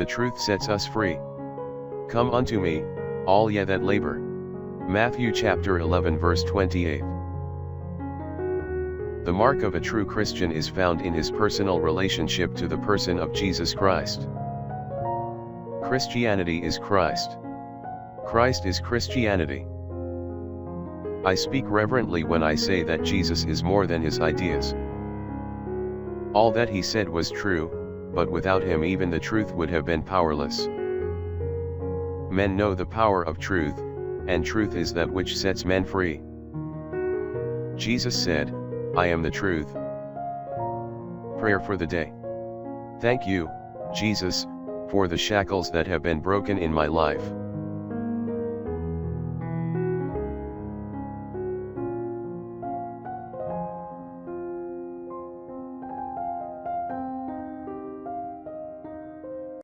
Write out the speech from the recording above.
The truth sets us free. Come unto me, all ye that labor. Matthew chapter 11 verse 28. The mark of a true Christian is found in his personal relationship to the person of Jesus Christ. Christianity is Christ. Christ is Christianity. I speak reverently when I say that Jesus is more than his ideas. All that he said was true, but without him even the truth would have been powerless. Men know the power of truth, and truth is that which sets men free. Jesus said, I am the truth. Prayer for the day. Thank you, Jesus, for the shackles that have been broken in my life.